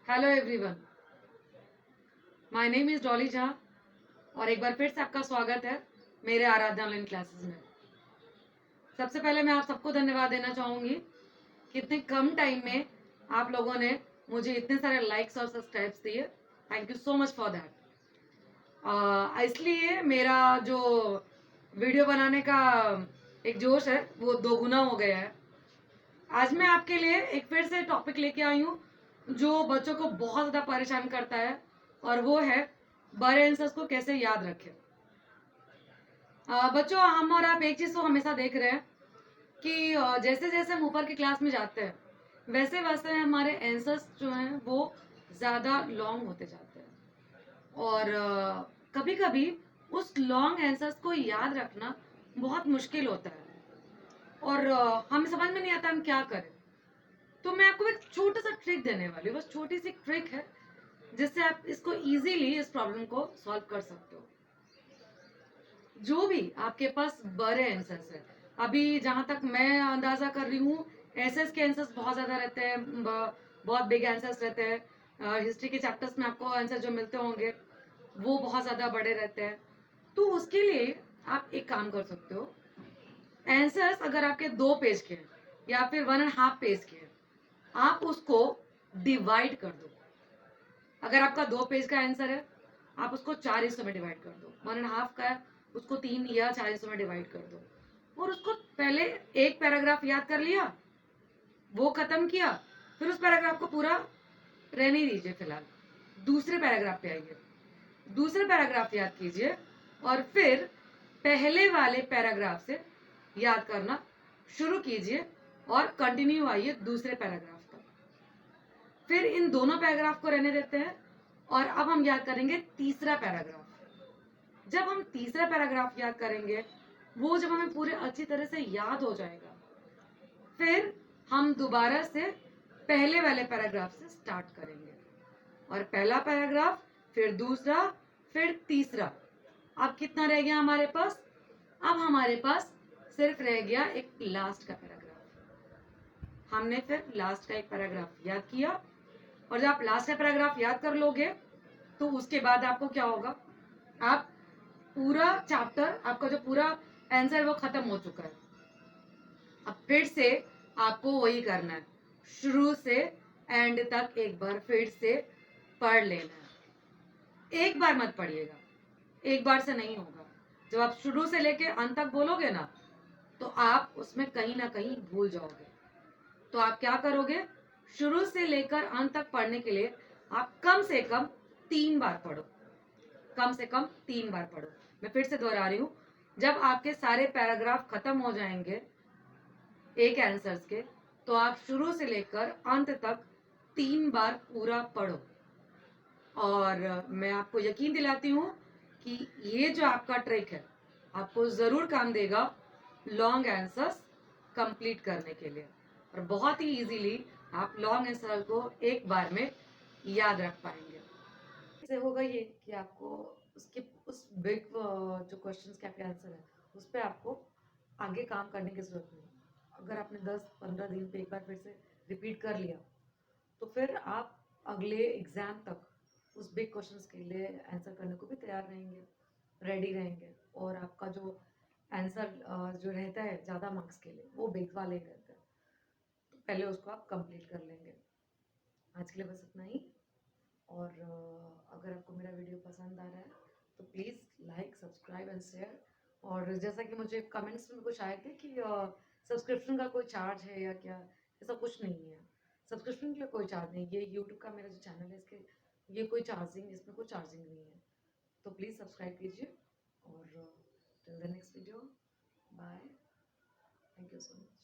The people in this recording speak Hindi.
Hello everyone, my name is Dolly Jha और एक बार फिर से आपका स्वागत है मेरे आराधना ऑनलाइन क्लासेस में। सबसे पहले मैं आप सबको धन्यवाद देना चाहूँगी कि इतने कम टाइम में आप लोगों ने मुझे इतने सारे लाइक्स और सब्सक्राइब्स दिए। Thank you so much for that. इसलिए मेरा जो वीडियो बनाने का एक जोश है वो दोगुना हो गया है। आज मैं आपके लिए एक फिर से टॉपिक लेके आई हूँ जो बच्चों को बहुत ज़्यादा परेशान करता है और वो है बड़े आंसर्स को कैसे याद रखें। बच्चों, हम और आप एक चीज़ तो हमेशा देख रहे हैं कि जैसे जैसे हम ऊपर की क्लास में जाते हैं वैसे वैसे हमारे आंसर्स जो हैं वो ज़्यादा लॉन्ग होते जाते हैं और कभी कभी उस लॉन्ग आंसर्स को याद रखना बहुत मुश्किल होता है और हमें समझ में नहीं आता हम क्या करें। तो मैं आपको एक छोटा सा ट्रिक देने वाली हूँ, बस छोटी सी ट्रिक है जिससे आप इसको इजीली इस प्रॉब्लम को सॉल्व कर सकते हो। जो भी आपके पास बड़े आंसर्स है, अभी जहां तक मैं अंदाजा कर रही हूँ एसएस के आंसर्स बहुत ज्यादा रहते हैं, बहुत बिग आंसर्स रहते हैं। हिस्ट्री के चैप्टर्स में आपको आंसर जो मिलते होंगे वो बहुत ज्यादा बड़े रहते हैं। तो उसके लिए आप एक काम कर सकते हो, आंसर्स अगर आपके 2 पेज के हैं या फिर 1.5 पेज के हैं, आप उसको डिवाइड कर दो। अगर आपका 2 पेज का आंसर है आप उसको 4 हिस्सों में डिवाइड कर दो, 1.5 का है उसको 3 या 4 हिस्सों में डिवाइड कर दो और उसको पहले एक पैराग्राफ याद कर लिया, वो खत्म किया, फिर उस पैराग्राफ को पूरा रहने दीजिए। फिलहाल दूसरे पैराग्राफ पे आइए, दूसरे पैराग्राफ याद कीजिए और फिर पहले वाले पैराग्राफ से याद करना शुरू कीजिए और कंटिन्यू आइए दूसरे पैराग्राफ तक। फिर इन दोनों पैराग्राफ को रहने देते हैं और अब हम याद करेंगे तीसरा पैराग्राफ। जब हम तीसरा पैराग्राफ याद करेंगे वो जब हमें पूरे अच्छी तरह से याद हो जाएगा, फिर हम दोबारा से पहले वाले पैराग्राफ से स्टार्ट करेंगे और पहला पैराग्राफ, फिर दूसरा, फिर तीसरा। अब कितना रह गया हमारे पास? अब हमारे पास सिर्फ रह गया एक लास्ट का पैराग्राफ। हमने फिर लास्ट का एक पैराग्राफ याद किया और जब आप लास्ट का पैराग्राफ याद कर लोगे तो उसके बाद आपको क्या होगा, आप पूरा चैप्टर, आपका जो पूरा आंसर वो खत्म हो चुका है। अब फिर से आपको वही करना है, शुरू से एंड तक एक बार फिर से पढ़ लेना है। एक बार मत पढ़िएगा, एक बार से नहीं होगा। जब आप शुरू से लेके अंत तक बोलोगे ना तो आप उसमें कहीं ना कहीं भूल जाओगे। तो आप क्या करोगे, शुरू से लेकर अंत तक पढ़ने के लिए आप कम से कम 3 बार पढ़ो, कम से कम 3 बार पढ़ो। मैं फिर से दोहरा रही हूँ, जब आपके सारे पैराग्राफ खत्म हो जाएंगे एक आंसर्स के तो आप शुरू से लेकर अंत तक 3 बार पूरा पढ़ो और मैं आपको यकीन दिलाती हूँ कि ये जो आपका ट्रिक है आपको ज़रूर काम देगा लॉन्ग आंसर्स कंप्लीट करने के लिए और बहुत ही इजीली आप लॉन्ग आंसर को एक बार में याद रख पाएंगे। इससे होगा ये कि आपको उसके उस बिग जो क्वेश्चंस के आपके आंसर है उस पर आपको आगे काम करने की ज़रूरत नहीं। अगर आपने 10-15 दिन पे एक बार फिर से रिपीट कर लिया तो फिर आप अगले एग्ज़ाम तक उस बिग क्वेश्चंस के लिए आंसर करने को भी तैयार रहेंगे, रेडी रहेंगे और आपका जो आंसर जो रहता है ज़्यादा मार्क्स के लिए वो बिग वाले ही रहते हैं। तो पहले उसको आप कंप्लीट कर लेंगे। आज के लिए बस इतना ही और अगर आपको मेरा वीडियो पसंद आ रहा है तो please like, subscribe and share. और जैसा कि मुझे कमेंट्स में कुछ आए थे कि सब्सक्रिप्शन का कोई चार्ज है या क्या, ऐसा कुछ नहीं है। सब्सक्रिप्शन के लिए कोई चार्ज नहीं, ये यूट्यूब का मेरा जो चैनल है इसके ये कोई चार्जिंग, इसमें कोई चार्जिंग नहीं है। तो प्लीज़ सब्सक्राइब कीजिए और till the next video, bye, thank you so much.